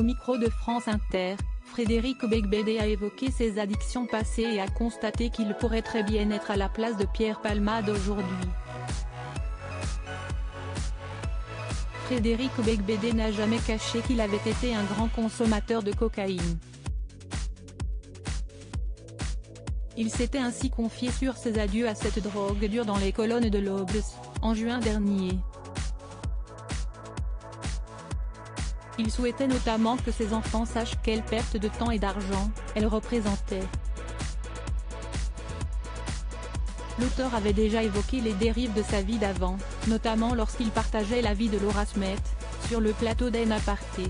micro de France Inter, Frédéric Beigbeder a évoqué ses addictions passées et a constaté qu'il pourrait très bien être à la place de Pierre Palmade aujourd'hui. Frédéric Beigbeder n'a jamais caché qu'il avait été un grand consommateur de cocaïne. Il s'était ainsi confié sur ses adieux à cette drogue dure dans les colonnes de l'Obs, en juin dernier. Il souhaitait notamment que ses enfants sachent quelle perte de temps et d'argent elle représentait. L'auteur avait déjà évoqué les dérives de sa vie d'avant, notamment lorsqu'il partageait la vie de Laura Smet, sur le plateau d'En Aparté.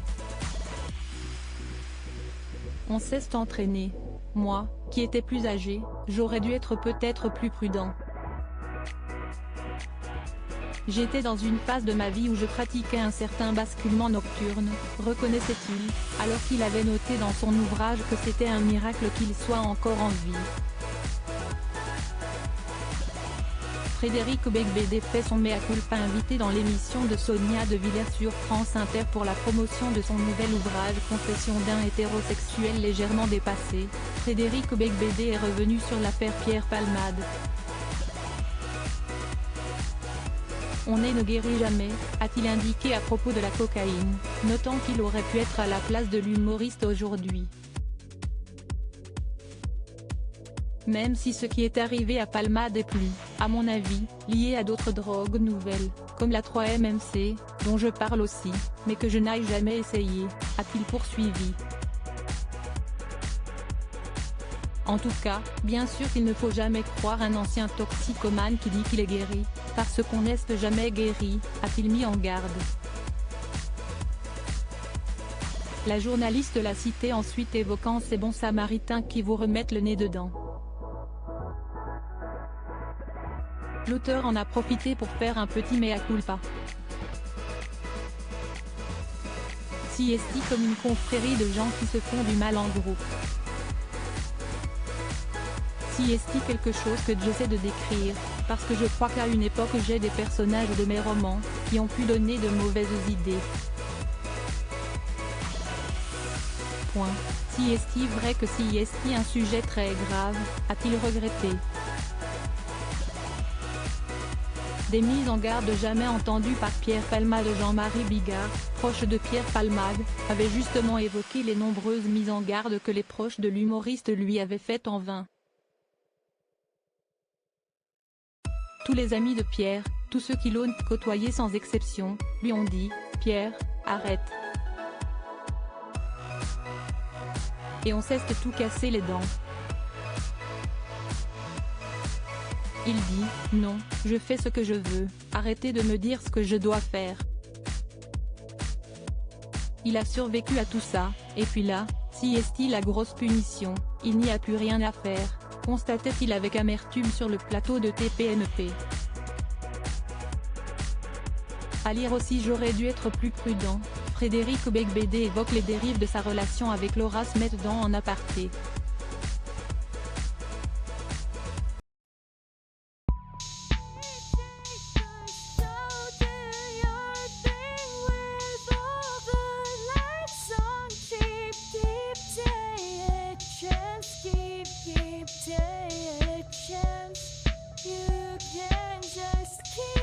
On s'est entraîné. Moi, qui étais plus âgé, j'aurais dû être peut-être plus prudent. J'étais dans une phase de ma vie où je pratiquais un certain basculement nocturne, reconnaissait-il, alors qu'il avait noté dans son ouvrage que c'était un miracle qu'il soit encore en vie. Frédéric Beigbeder fait son mea culpa invité dans l'émission de Sonia De Villers sur France Inter pour la promotion de son nouvel ouvrage Confession d'un hétérosexuel légèrement dépassé. Frédéric Beigbeder est revenu sur l'affaire Pierre Palmade. On ne guérit jamais, a-t-il indiqué à propos de la cocaïne, notant qu'il aurait pu être à la place de l'humoriste aujourd'hui. Même si ce qui est arrivé à Palmade est plus, à mon avis, lié à d'autres drogues nouvelles, comme la 3-MMC, dont je parle aussi, mais que je n'aille jamais essayer, a-t-il poursuivi. En tout cas, bien sûr qu'il ne faut jamais croire un ancien toxicomane qui dit qu'il est guéri, parce qu'on n'est jamais guéri, a-t-il mis en garde. La journaliste l'a cité ensuite évoquant ces bons samaritains qui vous remettent le nez dedans. L'auteur en a profité pour faire un petit mea culpa. Si est-il comme une confrérie de gens qui se font du mal en groupe. Si est-il quelque chose que j'essaie de décrire, parce que je crois qu'à une époque j'ai des personnages de mes romans, qui ont pu donner de mauvaises idées. Point. Si est-il vrai que si est-il un sujet très grave, a-t-il regretté. Des mises en garde jamais entendues par Pierre Palmade. Jean-Marie Bigard, proche de Pierre Palmade, avait justement évoqué les nombreuses mises en garde que les proches de l'humoriste lui avaient faites en vain. Tous les amis de Pierre, tous ceux qui l'ont côtoyé sans exception, lui ont dit « Pierre, arrête !» Et on s'est tout cassé les dents. Il dit « Non, je fais ce que je veux, arrêtez de me dire ce que je dois faire ». Il a survécu à tout ça, et puis là, si est-il la grosse punition, il n'y a plus rien à faire, constatait-il avec amertume sur le plateau de TPMP. À lire aussi J'aurais dû être plus prudent, Frédéric Beigbeder évoque les dérives de sa relation avec Laura Smet dans En Aparté. You can just keep